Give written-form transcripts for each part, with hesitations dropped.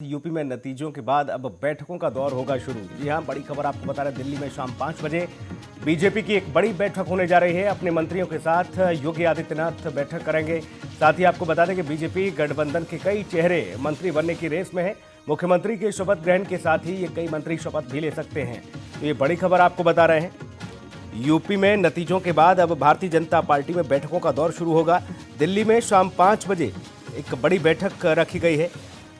UP में नतीजों के बाद अब बैठकों का दौर होगा शुरू। जी हां, बड़ी खबर आपको बता रहे हैं, दिल्ली में शाम 5 बजे बीजेपी की एक बड़ी बैठक होने जा रही है। अपने मंत्रियों के साथ योगी आदित्यनाथ बैठक करेंगे। साथ ही आपको बता दें कि बीजेपी गठबंधन के कई चेहरे मंत्री बनने की रेस में है। मुख्यमंत्री के शपथ ग्रहण के साथ ही ये कई मंत्री शपथ भी ले सकते हैं। तो ये बड़ी खबर आपको बता रहे हैं। यूपी में नतीजों के बाद अब भारतीय जनता पार्टी में बैठकों का दौर शुरू होगा। दिल्ली में शाम 5 बजे एक बड़ी बैठक रखी गई है।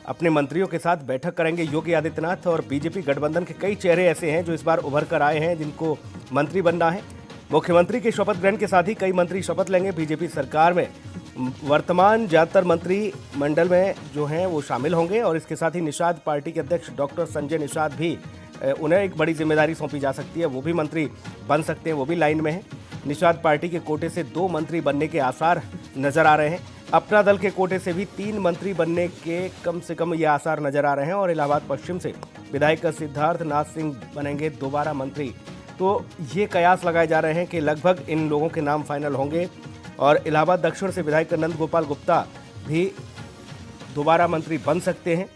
अपने मंत्रियों के साथ बैठक करेंगे योगी आदित्यनाथ और बीजेपी गठबंधन के कई चेहरे ऐसे हैं जो इस बार उभर कर आए हैं, जिनको मंत्री बनना है। मुख्यमंत्री के शपथ ग्रहण के साथ ही कई मंत्री शपथ लेंगे। बीजेपी सरकार में वर्तमान ज्यादातर मंत्री मंडल में जो हैं वो शामिल होंगे और इसके साथ ही निषाद पार्टी के अध्यक्ष डॉक्टर संजय निषाद भी, उन्हें एक बड़ी जिम्मेदारी सौंपी जा सकती है, वो भी मंत्री बन सकते हैं, वो भी लाइन में है। निषाद पार्टी के कोटे से 2 मंत्री बनने के आसार नजर आ रहे हैं। अपना दल के कोटे से भी 3 मंत्री बनने के कम से कम ये आसार नजर आ रहे हैं और इलाहाबाद पश्चिम से विधायक सिद्धार्थ नाथ सिंह बनेंगे दोबारा मंत्री। तो ये कयास लगाए जा रहे हैं कि लगभग इन लोगों के नाम फाइनल होंगे और इलाहाबाद दक्षिण से विधायक नंद गोपाल गुप्ता भी दोबारा मंत्री बन सकते हैं।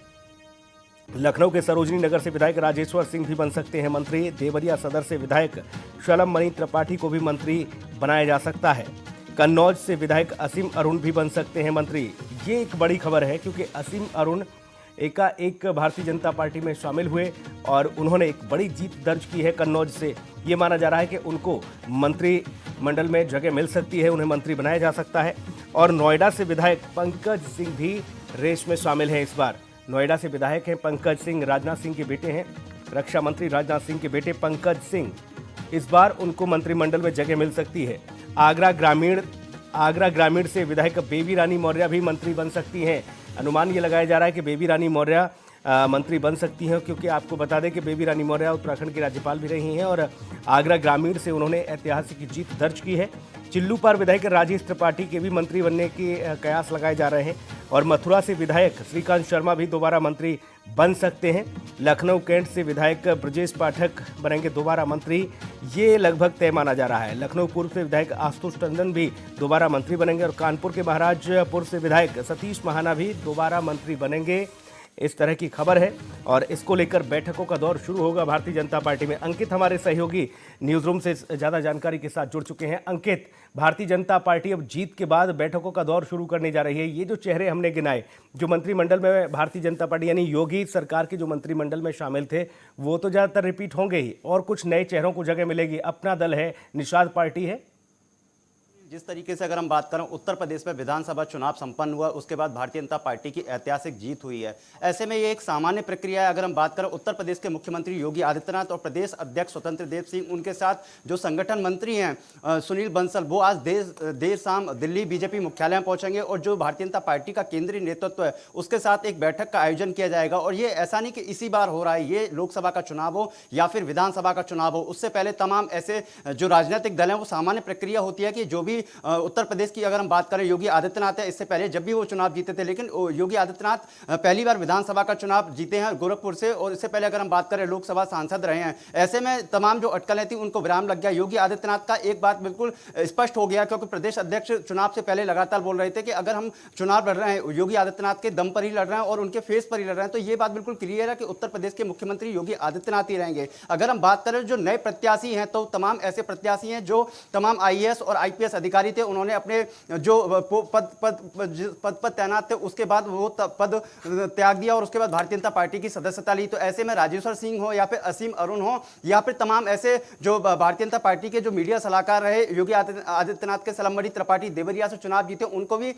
लखनऊ के सरोजनी नगर से विधायक राजेश्वर सिंह भी बन सकते हैं मंत्री। देवरिया सदर से विधायक शलम मणि त्रिपाठी को भी मंत्री बनाया जा सकता है। कन्नौज से विधायक असीम अरुण भी बन सकते हैं मंत्री। ये एक बड़ी खबर है क्योंकि असीम अरुण एकाएक भारतीय जनता पार्टी में शामिल हुए और उन्होंने एक बड़ी जीत दर्ज की है कन्नौज से। ये माना जा रहा है कि उनको मंत्री मंडल में जगह मिल सकती है, उन्हें मंत्री बनाया जा सकता है। और नोएडा से विधायक पंकज सिंह भी रेस में शामिल हैं इस बार। नोएडा से विधायक हैं पंकज सिंह, राजनाथ सिंह के बेटे हैं। रक्षा मंत्री राजनाथ सिंह के बेटे पंकज सिंह, इस बार उनको मंत्रिमंडल में जगह मिल सकती है। आगरा ग्रामीण से विधायक बेबी रानी मौर्य भी मंत्री बन सकती हैं। अनुमान ये लगाया जा रहा है कि बेबी रानी मौर्य मंत्री बन सकती हैं, क्योंकि आपको बता दें कि बेबी रानी मौर्य उत्तराखंड की राज्यपाल भी रही हैं और आगरा ग्रामीण से उन्होंने ऐतिहासिक जीत दर्ज की है। चिल्लू पर विधायक राजेश त्रिपाठी के भी मंत्री बनने के कयास लगाए जा रहे हैं और मथुरा से विधायक श्रीकांत शर्मा भी दोबारा मंत्री बन सकते हैं। लखनऊ कैंट से विधायक ब्रजेश पाठक बनेंगे दोबारा मंत्री, ये लगभग तय माना जा रहा है। लखनऊ पूर्व से विधायक आशुतोष टंडन भी दोबारा मंत्री बनेंगे और कानपुर के महाराजपुर से विधायक सतीश महाना भी दोबारा मंत्री बनेंगे। इस तरह की खबर है और इसको लेकर बैठकों का दौर शुरू होगा भारतीय जनता पार्टी में। अंकित हमारे सहयोगी न्यूज रूम से ज़्यादा जानकारी के साथ जुड़ चुके हैं। अंकित, भारतीय जनता पार्टी अब जीत के बाद बैठकों का दौर शुरू करने जा रही है। ये जो चेहरे हमने गिनाए जो मंत्रिमंडल में भारतीय जनता पार्टी यानी योगी सरकार के जो मंत्रिमंडल में शामिल थे, वो तो ज़्यादातर रिपीट होंगे ही और कुछ नए चेहरों को जगह मिलेगी। अपना दल है, निषाद पार्टी है। जिस तरीके से अगर हम बात करें, उत्तर प्रदेश में विधानसभा चुनाव संपन्न हुआ, उसके बाद भारतीय जनता पार्टी की ऐतिहासिक जीत हुई है। ऐसे में ये एक सामान्य प्रक्रिया है। अगर हम बात करें उत्तर प्रदेश के मुख्यमंत्री योगी आदित्यनाथ और प्रदेश अध्यक्ष स्वतंत्र देव सिंह, उनके साथ जो संगठन मंत्री हैं सुनील बंसल, वो आज देर शाम दिल्ली बीजेपी मुख्यालय में पहुंचेंगे और जो भारतीय जनता पार्टी का केंद्रीय नेतृत्व है उसके साथ एक बैठक का आयोजन किया जाएगा। और ये ऐसा नहीं कि इसी बार हो रहा है, ये लोकसभा का चुनाव हो या फिर विधानसभा का चुनाव हो, उससे पहले तमाम ऐसे जो राजनीतिक दल हैं वो सामान्य प्रक्रिया होती है कि जो भी उत्तर प्रदेश की अगर हम बात करें, योगी आदित्यनाथ है, इससे पहले जब भी वो चुनाव जीते थे, लेकिन योगी आदित्यनाथ पहली बार विधानसभा का चुनाव जीते हैं गोरखपुर से, और इससे पहले अगर हम बात करें लोकसभा सांसद रहे हैं। ऐसे में तमाम जो अटकलें थी उनको विराम लग गया। योगी आदित्यनाथ का एक बात बिल्कुल स्पष्ट हो गया, क्योंकि प्रदेश अध्यक्ष चुनाव से पहले लगातार बोल रहे थे कि अगर हम चुनाव लड़ रहे हैं योगी आदित्यनाथ के दम पर ही लड़ रहे हैं और उनके फेस पर ही लड़ रहे हैं, तो ये बात बिल्कुल क्लियर है कि उत्तर प्रदेश के मुख्यमंत्री योगी आदित्यनाथ ही रहेंगे। अगर हम बात करें जो नए प्रत्याशी हैं, तो तमाम ऐसे प्रत्याशी हैं जो तमाम IAS और IPS अधिकारी थे, उन्होंने अपने जो पद पर तैनात थे उसके बाद वो पद त्याग दिया और उसके बाद भारतीय जनता पार्टी की सदस्यता ली। तो ऐसे में राजेश्वर सिंह हो या फिर असीम अरुण हो या फिर तमाम ऐसे जो भारतीय जनता पार्टी के जो मीडिया सलाहकार रहे योगी आदित्यनाथ के शलम मणि त्रिपाठी देवरिया से चुनाव जीते, उनको भी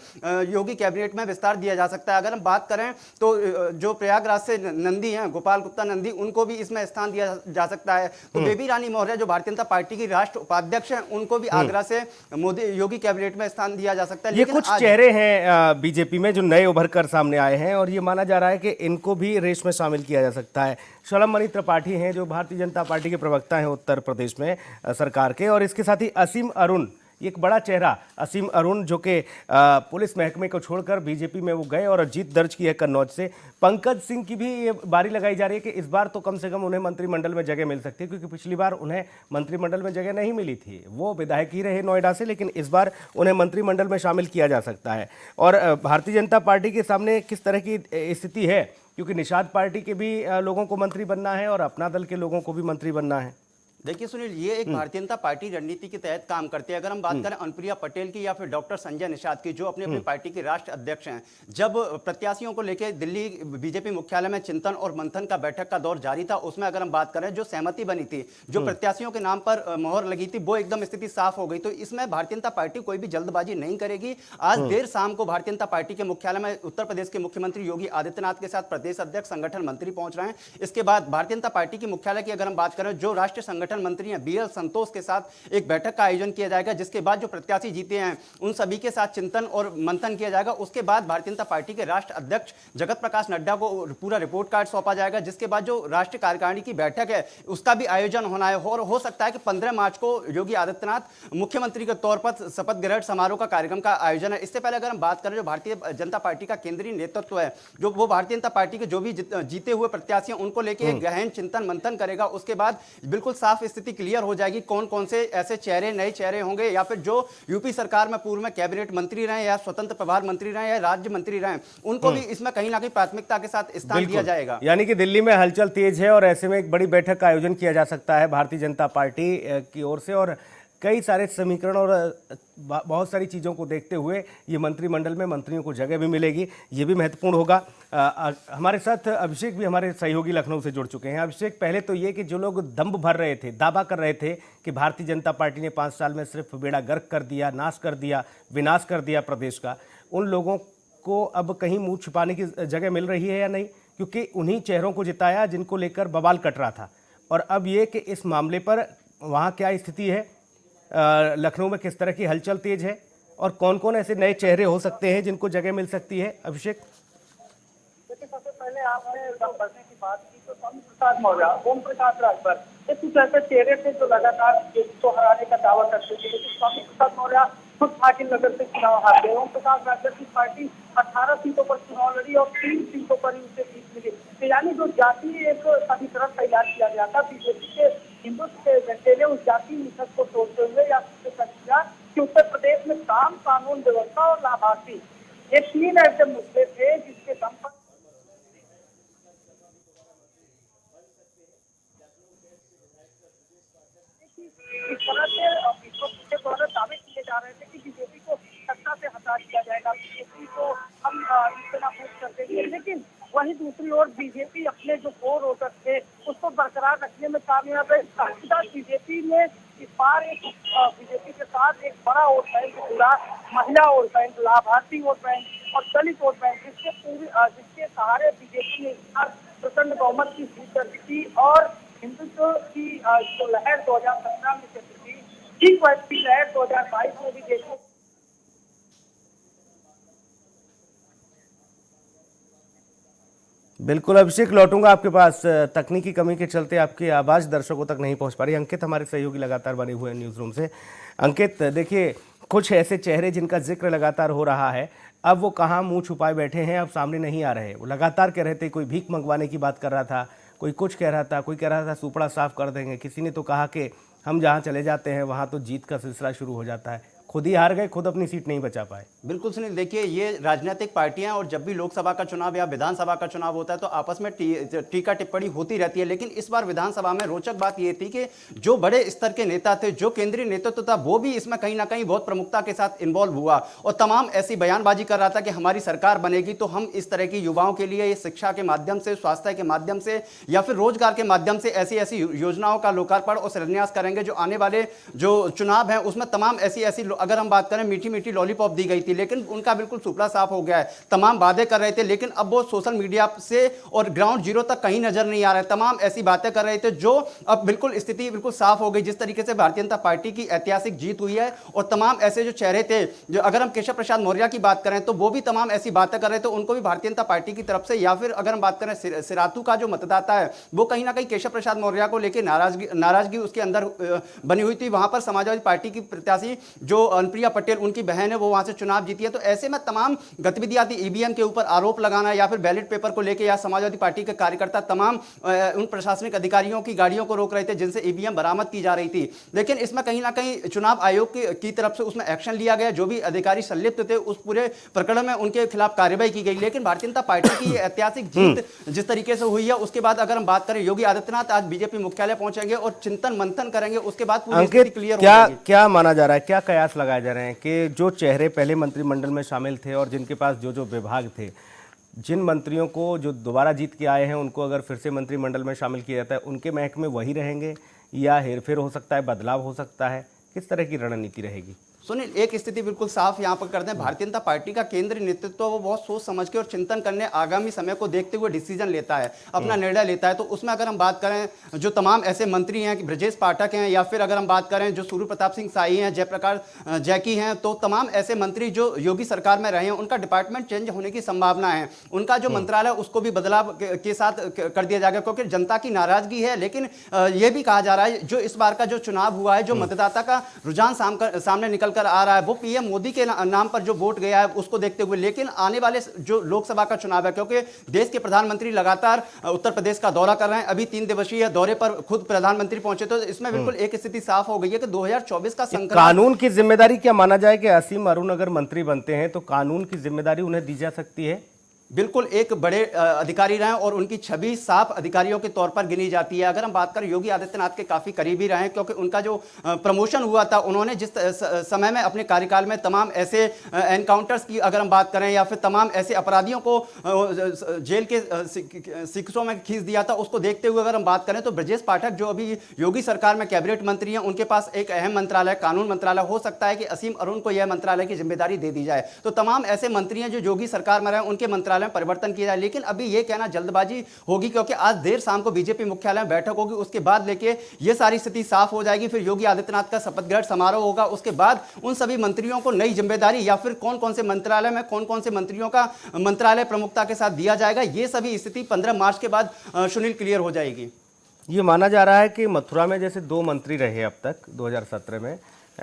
योगी कैबिनेट में विस्तार दिया जा सकता है। अगर हम बात करें तो जो प्रयागराज से नंदी हैं, गोपाल गुप्ता नंदी, उनको भी इसमें स्थान दिया जा सकता है। तो बेबी रानी मौर्य जो भारतीय जनता पार्टी की राष्ट्र उपाध्यक्ष हैं, उनको भी आगरा से मोदी योगी कैबिनेट में स्थान दिया जा सकता है। ये कुछ चेहरे हैं बीजेपी में जो नए उभर कर सामने आए हैं और ये माना जा रहा है कि इनको भी रेस में शामिल किया जा सकता है। शलम मणि त्रिपाठी हैं जो भारतीय जनता पार्टी के प्रवक्ता हैं उत्तर प्रदेश में सरकार के, और इसके साथ ही असीम अरुण, एक बड़ा चेहरा असीम अरुण जो कि पुलिस महकमे को छोड़कर बीजेपी में वो गए और जीत दर्ज की है कन्नौज से। पंकज सिंह की भी ये बारी लगाई जा रही है कि इस बार तो कम से कम उन्हें मंत्रिमंडल में जगह मिल सकती है, क्योंकि पिछली बार उन्हें मंत्रिमंडल में जगह नहीं मिली थी। वो विधायक ही रहे नोएडा से, लेकिन इस बार उन्हें मंत्रिमंडल में शामिल किया जा सकता है। और भारतीय जनता पार्टी के सामने किस तरह की स्थिति है क्योंकि निषाद पार्टी के भी लोगों को मंत्री बनना है और अपना दल के लोगों को भी मंत्री बनना है। देखिए सुनील, ये एक भारतीय जनता पार्टी रणनीति के तहत काम करते हैं। अगर हम बात करें अनुप्रिया पटेल की या फिर डॉक्टर संजय निषाद की, जो अपनी अपनी पार्टी के राष्ट्र अध्यक्ष हैं, जब प्रत्याशियों को लेकर दिल्ली बीजेपी मुख्यालय में चिंतन और मंथन का बैठक का दौर जारी था, उसमें अगर हम बात करें जो सहमति बनी थी, जो प्रत्याशियों के नाम पर मोहर लगी थी, वो एकदम स्थिति साफ हो गई। तो इसमें भारतीय जनता पार्टी कोई भी जल्दबाजी नहीं करेगी। आज देर शाम को भारतीय जनता पार्टी के मुख्यालय में उत्तर प्रदेश के मुख्यमंत्री योगी आदित्यनाथ के साथ प्रदेश अध्यक्ष, संगठन मंत्री पहुंच रहे हैं। इसके बाद भारतीय जनता पार्टी के मुख्यालय की अगर हम बात करें, जो राष्ट्रीय संगठन मंत्री हैं BL संतोष के साथ एक बैठक का आयोजन किया जाएगा, जिसके बाद जो प्रत्याशी जीते हैं उन सभी के साथ चिंतन और मंथन किया जाएगा। उसके बाद भारतीय जनता पार्टी के राष्ट्रीय अध्यक्ष जगत प्रकाश नड्डा को पूरा रिपोर्ट कार्ड सौंपा जाएगा, जिसके बाद जो राष्ट्रीय कार्यकारिणी की बैठक है उसका भी आयोजन होना है। और हो सकता है कि 15 मार्च को योगी आदित्यनाथ मुख्यमंत्री के तौर पर शपथ ग्रहण समारोह का कार्यक्रम का आयोजन है। इससे पहले अगर हम बात करें, जो भारतीय जनता पार्टी का केंद्रीय नेतृत्व है, जो वो भारतीय जनता पार्टी के जो भी जीते हुए प्रत्याशी हैं उनको लेकर एक गहन चिंतन मंथन करेगा। उसके बाद बिल्कुल साफ स्थिति क्लियर हो जाएगी कौन कौन से ऐसे चेहरे, नए चेहरे होंगे, या फिर जो यूपी सरकार में पूर्व में कैबिनेट मंत्री रहे या स्वतंत्र प्रभार मंत्री रहे या राज्य मंत्री रहे, उनको भी इसमें कहीं ना कहीं प्राथमिकता के साथ स्थान दिया जाएगा। यानी कि दिल्ली में हलचल तेज है और ऐसे में एक बड़ी बैठक का आयोजन किया जा सकता है भारतीय जनता पार्टी की ओर से, और कई सारे समीकरण और बहुत सारी चीज़ों को देखते हुए ये मंत्रिमंडल में मंत्रियों को जगह भी मिलेगी, ये भी महत्वपूर्ण होगा। हमारे साथ अभिषेक भी हमारे सहयोगी लखनऊ से जुड़ चुके हैं। अभिषेक, पहले तो ये कि जो लोग दंभ भर रहे थे, दावा कर रहे थे कि भारतीय जनता पार्टी ने 5 साल में सिर्फ बेड़ा गर्क कर दिया, नाश कर दिया, विनाश कर दिया प्रदेश का, उन लोगों को अब कहीं मुंह छिपाने की जगह मिल रही है या नहीं? क्योंकि उन्हीं चेहरों को जिताया जिनको लेकर बवाल कट रहा था, और अब ये कि इस मामले पर वहाँ क्या स्थिति है, लखनऊ में किस तरह की हलचल तेज है, और कौन कौन ऐसे नए चेहरे हो सकते हैं जिनको जगह मिल सकती है? अभिषेक, देखिए, सबसे पहले आपने दम भरने की बात की तो स्वामी प्रसाद मौर्य, ओम प्रकाश राजभर, ये कुछ ऐसे चेहरे थे जो लगातार बीजेपी को हराने का दावा करते थे, लेकिन स्वामी प्रसाद मौर्य खुद ठाकिर नगर से चुनाव हार गए। ओम प्रकाश राजभर की पार्टी 18 सीटों पर चुनाव लड़ी और 3 सीटों पर ही उसे जीत मिली। तो यानी जो जातीय एक समीकरण तैयार किया गया था बीजेपी के हिंदुत्व के एजेंडे ने, उस जातीय मिथक को तोड़ते हुए या किया कि उत्तर प्रदेश में काम, कानून व्यवस्था और लाभार्थी, ये 3 ऐसे मुद्दे थे जिसके दम पर इस तरह से विपक्ष के द्वारा दावे किए जा रहे थे कि बीजेपी को सत्ता से हटा दिया जाएगा, बीजेपी को हम इस्तेनाबूद कर देंगे। लेकिन वहीं दूसरी ओर बीजेपी अपने जो कोर वोटर थे उसको बरकरार रखने में कामयाब है। बीजेपी ने इस बार बीजेपी के साथ एक बड़ा वोट बैंक जुड़ा, महिला वोट बैंक, लाभार्थी वोट बैंक और दलित वोट बैंक, जिसके सहारे बीजेपी ने इस बार प्रचंड बहुमत की जीत दर्ज की और हिंदुत्व की जो लहर 2017 में चली थी, ठीक वैसी लहर 2022 में भी देखो। बिल्कुल अभिषेक, लौटूंगा आपके पास। तकनीकी कमी के चलते आपकी आवाज़ दर्शकों तक नहीं पहुंच पा रही। अंकित हमारे सहयोगी लगातार बने हुए हैं न्यूज़ रूम से। अंकित, देखिए, कुछ ऐसे चेहरे जिनका जिक्र लगातार हो रहा है, अब वो कहाँ मुंह छुपाए बैठे हैं, अब सामने नहीं आ रहे। वो लगातार कह रहे थे, कोई भीख मंगवाने की बात कर रहा था, कोई कुछ कह रहा था, कोई कह रहा था सुपड़ा साफ कर देंगे, किसी ने तो कहा कि हम जहाँ चले जाते हैं वहाँ तो जीत का सिलसिला शुरू हो जाता है। खुद ही हार गए, खुद अपनी सीट नहीं बचा पाए। बिल्कुल सुनील, देखिए, ये राजनीतिक पार्टियां और जब भी लोकसभा का चुनाव या विधानसभा का चुनाव होता है तो आपस में टीका टिप्पणी होती रहती है। लेकिन इस बार विधानसभा में रोचक बात ये थी कि जो बड़े स्तर के नेता थे, जो केंद्रीय नेतृत्व था, वो भी इसमें कहीं ना कहीं बहुत प्रमुखता के साथ इन्वॉल्व हुआ और तमाम ऐसी बयानबाजी कर रहा था कि हमारी सरकार बनेगी तो हम इस तरह की युवाओं के लिए शिक्षा के माध्यम से, स्वास्थ्य के माध्यम से या फिर रोजगार के माध्यम से ऐसी ऐसी योजनाओं का लोकार्पण और शिलान्यास करेंगे जो आने वाले जो चुनाव है उसमें तमाम ऐसी ऐसी, अगर हम बात करें, मीठी मीठी लॉलीपॉप दी गई थी। लेकिन उनका बिल्कुल सुपड़ा साफ हो गया है। तमाम वादे कर रहे थे लेकिन अब वो सोशल मीडिया से और ग्राउंड जीरो तक कहीं नजर नहीं आ रहे। तमाम ऐसी बातें कर रहे थे जो अब बिल्कुल स्थिति बिल्कुल साफ हो गई। जिस तरीके से भारतीय जनता पार्टी की ऐतिहासिक जीत हुई है और तमाम ऐसे जो चेहरे थे, जो अगर हम केशव प्रसाद मौर्य की बात करें तो वो भी तमाम ऐसी बातें कर रहे थे, उनको भी भारतीय जनता पार्टी की तरफ से, या फिर अगर हम बात करें सिरातू का जो मतदाता है वो कहीं ना कहीं केशव प्रसाद मौर्य को लेकर नाराजगी उसके अंदर बनी हुई थी। वहां पर समाजवादी पार्टी की प्रत्याशी जो जो अनुप्रिया पटेल उनकी बहन है वो वहां से चुनाव जीती है। तो ऐसे में तमाम गतिविधियां थी, ईवीएम के ऊपर आरोप लगाना या फिर बैलेट पेपर को लेकर, या समाजवादी पार्टी के कार्यकर्ता तमाम उन प्रशासनिक अधिकारियों की गाड़ियों को रोक रहे थे जिनसे ईवीएम बरामद की जा रही थी। लेकिन इसमें कहीं ना कहीं चुनाव आयोग की तरफ से उसमें एक्शन लिया गया, जो भी अधिकारी संलिप्त थे उस पूरे प्रकरण में उनके खिलाफ कार्रवाई की गई। लेकिन भारतीय जनता पार्टी की ये ऐतिहासिक जीत जिस तरीके से हुई है, उसके बाद अगर हम बात करें, योगी आदित्यनाथ आज बीजेपी मुख्यालय पहुंचेंगे और चिंतन मंथन करेंगे, उसके बाद पूरी स्थिति क्लियर हो जाएगी। क्या माना जा रहा है, क्या कयास लगाए जा रहे हैं कि जो चेहरे पहले मंत्रिमंडल में शामिल थे और जिनके पास जो जो विभाग थे, जिन मंत्रियों को जो दोबारा जीत के आए हैं उनको अगर फिर से मंत्रिमंडल में शामिल किया जाता है, उनके महकमे वही रहेंगे या हेरफेर हो सकता है, बदलाव हो सकता है? किस तरह की रणनीति रहेगी? सुनील, एक स्थिति बिल्कुल साफ यहाँ पर कर दें, भारतीय जनता पार्टी का केंद्रीय नेतृत्व वो बहुत सोच समझ के और चिंतन करने, आगामी समय को देखते हुए डिसीजन लेता है, अपना निर्णय लेता है। तो उसमें अगर हम बात करें, जो तमाम ऐसे मंत्री हैं कि ब्रजेश पाठक हैं, या फिर अगर हम बात करें जो सूर्य प्रताप सिंह शाही हैं, जयप्रकाश जैकी हैं, तो तमाम ऐसे मंत्री जो योगी सरकार में रहे हैं, उनका डिपार्टमेंट चेंज होने की संभावना है। उनका जो मंत्रालय उसको भी बदलाव के साथ कर दिया जाएगा, क्योंकि जनता की नाराजगी है। लेकिन यह भी कहा जा रहा है, जो इस बार का जो चुनाव हुआ है, जो मतदाता का रुझान सामने निकल कर आ रहा है, वो पीएम मोदी के नाम पर जो वोट गया है उसको देखते हुए। लेकिन आने वाले जो लोकसभा का चुनाव है, क्योंकि देश के प्रधानमंत्री लगातार उत्तर प्रदेश का दौरा कर रहे हैं, अभी 3 दिवसीय दौरे पर खुद प्रधानमंत्री पहुंचे, तो इसमें बिल्कुल एक स्थिति साफ हो गई है कि 2024 का संकल्प। कानून की जिम्मेदारी क्या माना जाए कि असीम अरुण अगर मंत्री बनते हैं तो कानून की जिम्मेदारी उन्हें दी जा सकती है? बिल्कुल, एक बड़े अधिकारी रहे और उनकी छवि साफ अधिकारियों के तौर पर गिनी जाती है। अगर हम बात करें, योगी आदित्यनाथ के काफी करीबी रहे, क्योंकि उनका जो प्रमोशन हुआ था, उन्होंने जिस समय में अपने कार्यकाल में तमाम ऐसे एनकाउंटर्स की अगर हम बात करें, या फिर तमाम ऐसे अपराधियों को जेल के शिकसों में खींच दिया था, उसको देखते हुए अगर हम बात करें तो ब्रजेश पाठक जो अभी योगी सरकार में कैबिनेट मंत्री हैं, उनके पास एक अहम मंत्रालय कानून मंत्रालय, हो सकता है कि असीम अरुण को यह मंत्रालय की जिम्मेदारी दे दी जाए। तो तमाम ऐसे मंत्री हैं जो योगी सरकार में रहे, उनके मंत्रालय में परिवर्तन किया जाए। लेकिन अभी यह कहना जल्दबाजी होगी, क्योंकि आज देर शाम को बीजेपी मुख्यालय में बैठक होगी, उसके बाद लेके ये सारी स्थिति साफ हो जाएगी। फिर योगी आदित्यनाथ का शपथ ग्रहण समारोह होगा, उसके बाद उन सभी मंत्रियों को नई जिम्मेदारी या फिर कौन कौन से मंत्रालय में कौन कौन से मंत्रियों का मंत्रालय प्रमुखता के साथ दिया जाएगा, ये सभी स्थिति 15 मार्च के बाद सुनील क्लियर हो जाएगी। ये माना जा रहा है कि मथुरा में जैसे 2 मंत्री रहे अब तक 2017 में,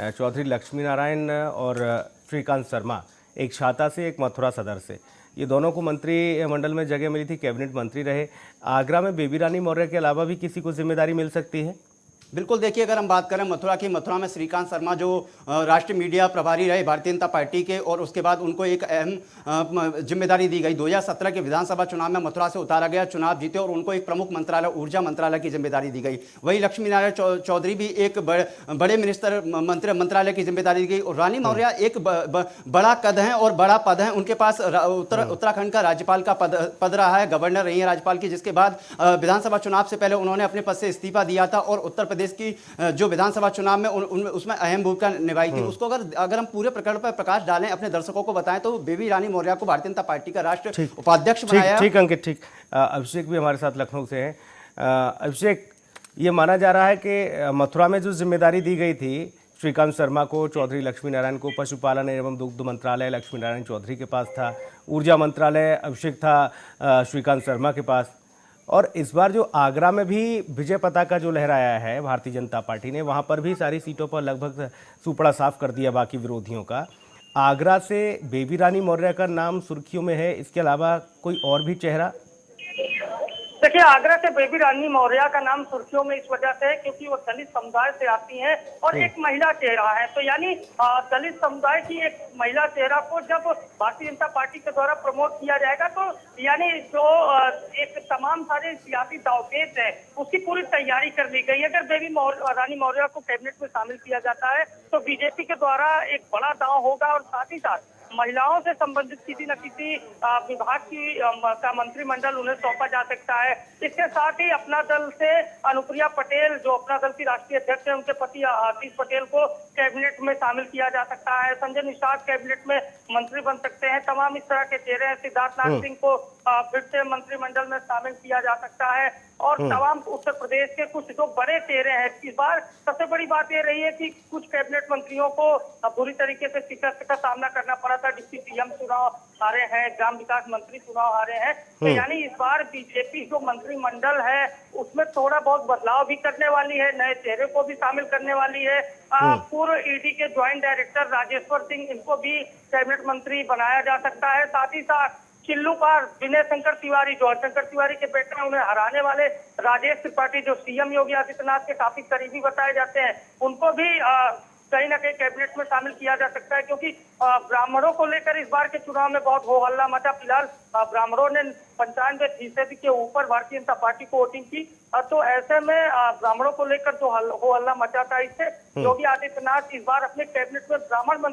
चौधरी लक्ष्मी नारायण और श्रीकांत शर्मा, एक छाता से एक मथुरा सदर से, ये दोनों को मंत्रिमंडल में जगह मिली थी, कैबिनेट मंत्री रहे। आगरा में बेबी रानी मौर्य के अलावा भी किसी को जिम्मेदारी मिल सकती है? बिल्कुल, देखिए, अगर हम बात करें मथुरा की, मथुरा में श्रीकांत शर्मा जो राष्ट्रीय मीडिया प्रभारी रहे भारतीय जनता पार्टी के, और उसके बाद उनको एक अहम जिम्मेदारी दी गई। 2017 के विधानसभा चुनाव में मथुरा से उतारा गया, चुनाव जीते और उनको एक प्रमुख मंत्रालय ऊर्जा मंत्रालय की जिम्मेदारी दी गई। वही लक्ष्मी नारायण चौधरी भी एक बड़े मिनिस्टर मंत्रालय की जिम्मेदारी दी गई। और रानी मौर्य एक बड़ा कद है और बड़ा पद है, उनके पास उत्तराखंड का राज्यपाल का पद रहा है, गवर्नर रही है राज्यपाल की, जिसके बाद विधानसभा चुनाव से पहले उन्होंने अपने पद से इस्तीफा दिया था और उत्तर प्रदेश की जो विधानसभा चुनाव में उसमें अहम भूमिका निभाई थी। उसको अगर हम पूरे प्रकरण पर प्रकाश डालें, अपने दर्शकों को बताएं, तो बेबी रानी मौर्य को भारतीय जनता पार्टी का राष्ट्रीय उपाध्यक्ष बनाया। ठीक अंकित, ठीक। अभिषेक भी हमारे साथ लखनऊ से हैं। अभिषेक, ये माना जा रहा है कि मथुरा में जो जिम्मेदारी दी गई थी श्रीकांत शर्मा को, चौधरी लक्ष्मी नारायण को, पशुपालन एवं दुग्ध मंत्रालय लक्ष्मी नारायण चौधरी के पास था, ऊर्जा मंत्रालय अभिषेक था श्रीकांत शर्मा के पास, और इस बार जो आगरा में भी विजय पताका जो लहराया है भारतीय जनता पार्टी ने, वहां पर भी सारी सीटों पर लगभग सुपड़ा साफ कर दिया बाकी विरोधियों का। आगरा से बेबी रानी मौर्य का नाम सुर्खियों में है, इसके अलावा कोई और भी चेहरा? देखिए, आगरा से बेबी रानी मौर्य का नाम सुर्खियों में इस वजह से है क्योंकि वो दलित समुदाय से आती हैं और एक महिला चेहरा है। तो यानी दलित समुदाय की एक महिला चेहरा को जब भारतीय जनता पार्टी के द्वारा प्रमोट किया जाएगा, तो यानी जो एक तमाम सारे सियासी दावपेच है उसकी पूरी तैयारी कर ली गई है। अगर बेबी रानी मौर्य को कैबिनेट में शामिल किया जाता है तो बीजेपी के द्वारा एक बड़ा दांव होगा, और साथ ही साथ महिलाओं से संबंधित किसी न किसी विभाग का मंत्रिमंडल उन्हें सौंपा जा सकता है। इसके साथ ही अपना दल से अनुप्रिया पटेल, जो अपना दल की राष्ट्रीय अध्यक्ष है, उनके पति आतिश पटेल को कैबिनेट में शामिल किया जा सकता है। संजय निषाद कैबिनेट में मंत्री बन सकते हैं। तमाम इस तरह के चेहरे हैं। सिद्धार्थनाथ सिंह को फिर से मंत्रिमंडल में शामिल किया जा सकता है। और तमाम उत्तर प्रदेश के कुछ जो बड़े चेहरे हैं, इस बार सबसे बड़ी बात ये रही है कि कुछ कैबिनेट मंत्रियों को बुरी तरीके से शिकस्त का सामना करना पड़ा था। डिप्टी सीएम चुनाव हारे हैं, ग्राम विकास मंत्री चुनाव हारे हैं, तो यानी इस बार बीजेपी जो मंत्रिमंडल है उसमें थोड़ा बहुत बदलाव भी करने वाली है, नए चेहरे को भी शामिल करने वाली है। पूर्व ईडी के ज्वाइंट डायरेक्टर राजेश्वर सिंह, इनको भी कैबिनेट मंत्री बनाया जा सकता है। साथ ही साथ चिल्लूपार विनय शंकर तिवारी, जो शंकर तिवारी के बेटे हैं, उन्हें हराने वाले राजेश त्रिपाठी, जो सीएम योगी आदित्यनाथ के काफी करीबी बताए जाते हैं, उनको भी कहीं ना कहीं कैबिनेट में शामिल किया जा सकता है। क्योंकि ब्राह्मणों को लेकर इस बार के चुनाव में बहुत हो हल्ला मचा। फिलहाल ब्राह्मणों ने 95% के ऊपर भारतीय जनता पार्टी को वोटिंग की, तो ऐसे में ब्राह्मणों को लेकर जो हो हल्ला मचा था, इससे योगी आदित्यनाथ इस बार अपने कैबिनेट में ब्राह्मण